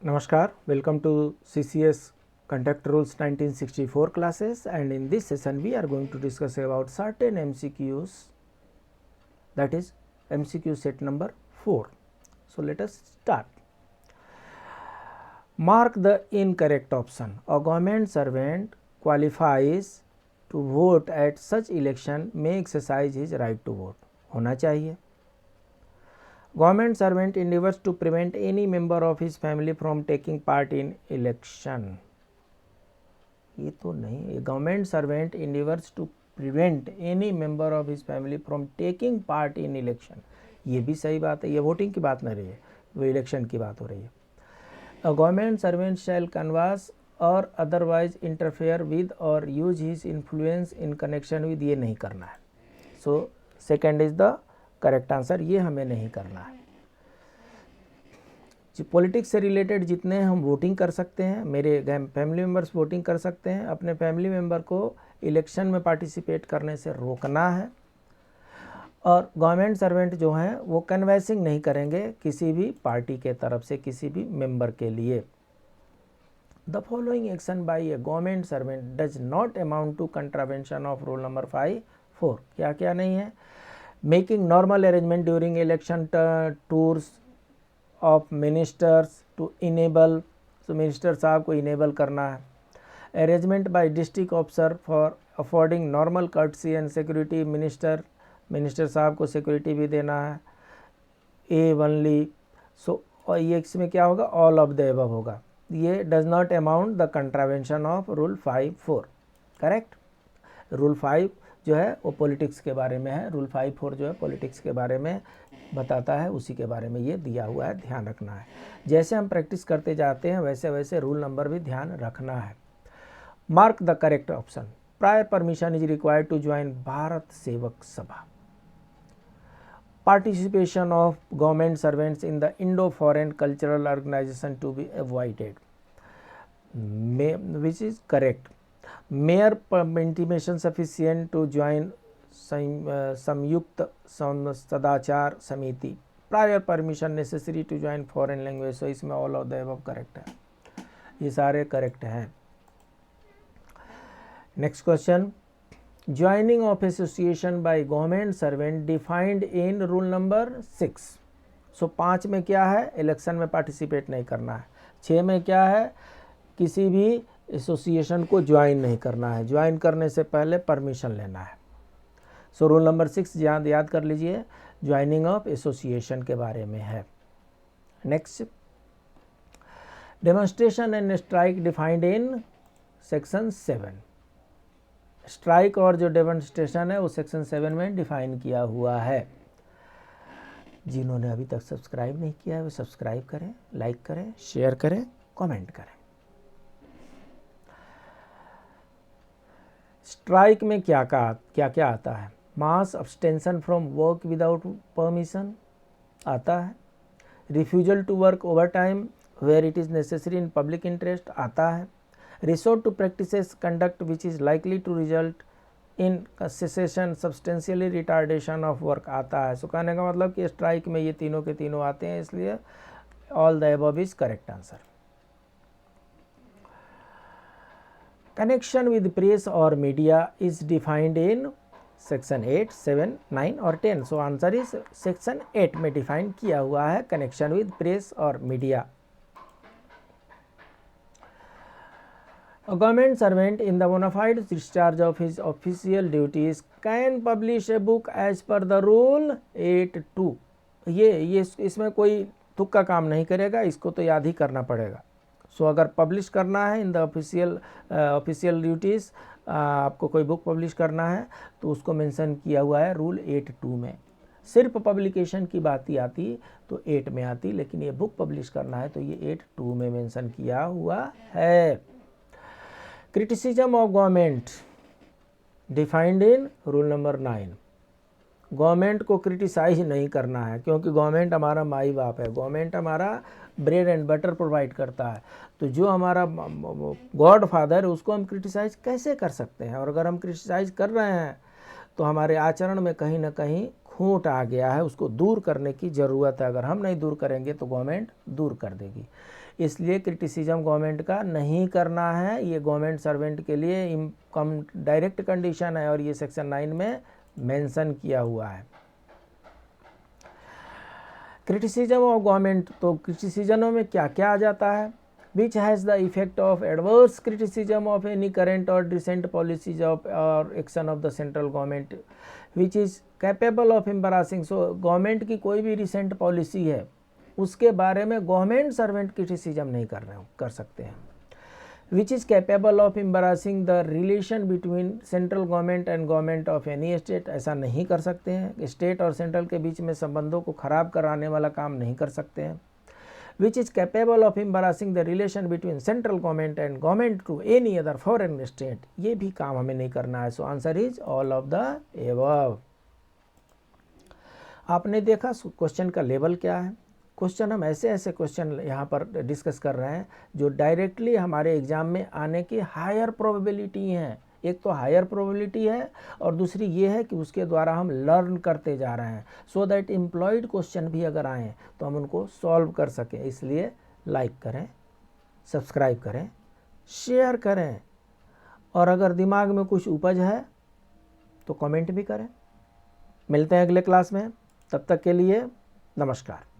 Namaskar, welcome to CCS Conduct Rules 1964 classes, and in this session we are going to discuss about certain MCQs, that is MCQ set number 4. So let us start. Mark the incorrect option. A government servant qualifies to vote at such election may exercise his right to vote. होना चाहिए. Government servant endeavors to prevent any member of his family from taking part in election. ये तो नहीं. Government servant endeavors to prevent any member of his family from taking part in election. ये भी सही बात है. ये वोटिंग की बात नहीं रही है, वो इलेक्शन की बात हो रही है. A government servant shall canvass or otherwise interfere with or use his influence in connection with. ये नहीं करना है. So second is the correct answer. ये हमें नहीं करना है. पॉलिटिक्स से रिलेटेड जितने हम वोटिंग कर सकते हैं, मेरे फैमिली मेम्बर्स वोटिंग कर सकते हैं, अपने फैमिली मेम्बर को इलेक्शन में पार्टिसिपेट करने से रोकना है. और गवर्नमेंट सर्वेंट जो हैं वो कन्वेंसिंग नहीं करेंगे किसी भी पार्टी के तरफ से किसी भी मेंबर के लिए. The following action by a government servant does not amount to contravention of rule number 5(4). क्या क्या नहीं है? Making normal arrangement during election tours of ministers to enable, so minister साहब को enable करना है. Arrangement by district officer for affording normal courtesy and security. minister साहब को security भी देना है. A only. so ये इसमें क्या होगा? all of the above होगा. ये does not amount the contravention of rule 5(4). Correct. Rule 5 जो है वो पॉलिटिक्स के बारे में है. रूल 5(4) जो है पॉलिटिक्स के बारे में बताता है, उसी के बारे में ये दिया हुआ है, ध्यान रखना है. जैसे हम प्रैक्टिस करते जाते हैं वैसे वैसे रूल नंबर भी ध्यान रखना है. Mark the correct option. Prior permission is required to join Bharat Sevak Sabha. Participation of government servants in the Indo foreign cultural organisation to be avoided, which is correct. Mere intimation sufficient to join Sanyukt Sadachar Samiti. Prior permission necessary to join foreign language. So इसमें all of the above correct है. ये सारे correct हैं. Next question. Joining of association by government servant defined in rule number 6. सो 5 में क्या है? Election में participate नहीं करना है. 6 में क्या है? किसी भी एसोसिएशन को ज्वाइन नहीं करना है. ज्वाइन करने से पहले परमिशन लेना है. सो रूल नंबर 6 याद कर लीजिए, ज्वाइनिंग ऑफ एसोसिएशन के बारे में है. Next. Demonstration and strike defined in section 7. Strike और जो डेमोन्स्ट्रेशन है वो सेक्शन 7 में डिफाइन किया हुआ है. जिन्होंने अभी तक सब्सक्राइब नहीं किया है वो सब्सक्राइब करें, लाइक करें, शेयर करें, कमेंट करें. स्ट्राइक में क्या क्या आता है? Mass abstention from work without permission आता है. Refusal to work over time where it is necessary in public interest आता है. Resort to practices conduct which is likely to result in cessation substantially retardation of work आता है. सो कहने का मतलब कि स्ट्राइक में ये तीनों के तीनों आते हैं, इसलिए all the above is correct answer. Connection with press or media is defined in section 8, 7, 9 और 10. So answer is section 8 में define किया हुआ है connection with press और media. A government servant in the bona fide discharge of his official duties can publish a book as per the rule 8(2). ये इसमें कोई तुक्का काम नहीं करेगा, इसको तो याद ही करना पड़ेगा. सो अगर पब्लिश करना है इन द ऑफिशियल ड्यूटीज़, आपको कोई बुक पब्लिश करना है तो उसको मेंशन किया हुआ है रूल 8(2) में. सिर्फ पब्लिकेशन की बात ही आती तो 8 में आती, लेकिन ये बुक पब्लिश करना है तो ये 8(2) में मेंशन किया हुआ है. Criticism of government defined in rule number 9. Government को क्रिटिसाइज नहीं करना है, क्योंकि गवर्नमेंट हमारा माई बाप है. गवर्नमेंट हमारा ब्रेड एंड बटर प्रोवाइड करता है. तो जो हमारा गॉड फादर है उसको हम क्रिटिसाइज कैसे कर सकते हैं? और अगर हम क्रिटिसाइज कर रहे हैं तो हमारे आचरण में कहीं ना कहीं खोट आ गया है उसको दूर करने की ज़रूरत है। अगर हम नहीं दूर करेंगे तो गवर्नमेंट दूर कर देगी। इसलिए क्रिटिसिज्म गवर्नमेंट का नहीं करना है, ये गवर्नमेंट सर्वेंट के लिए कम डायरेक्ट कंडीशन है और ये सेक्शन 9 में मेंशन किया हुआ है। क्रिटिसिज्म ऑफ गवर्नमेंट, तो क्रिटिसिज्म में क्या क्या आ जाता है? Which has the effect of adverse criticism of any current और रिसेंट पॉलिसीज ऑफ और action of the central government which is capable of embarrassing. So government की कोई भी रिसेंट पॉलिसी है उसके बारे में गवर्नमेंट सर्वेंट क्रिटिसिज्म नहीं कर सकते हैं। Which is capable of embarrassing the relation between central government and government of any state, ऐसा नहीं कर सकते हैं। स्टेट और सेंट्रल के बीच में संबंधों को खराब कराने वाला काम नहीं कर सकते हैं। Which is capable of embarrassing the relation between central government and government to any other foreign state, ये भी काम हमें नहीं करना है। So answer is all of the above. आपने देखा क्वेश्चन का लेवल क्या है। क्वेश्चन हम ऐसे ऐसे क्वेश्चन यहाँ पर डिस्कस कर रहे हैं जो डायरेक्टली हमारे एग्जाम में आने की हायर प्रोबेबिलिटी हैं। एक तो हायर प्रोबेबिलिटी है और दूसरी ये है कि उसके द्वारा हम लर्न करते जा रहे हैं, सो दैट एम्प्लॉयड क्वेश्चन भी अगर आएँ तो हम उनको सॉल्व कर सकें। इसलिए लाइक करें, सब्सक्राइब करें, शेयर करें और अगर दिमाग में कुछ उपज है तो कमेंट भी करें। मिलते हैं अगले क्लास में, तब तक के लिए नमस्कार।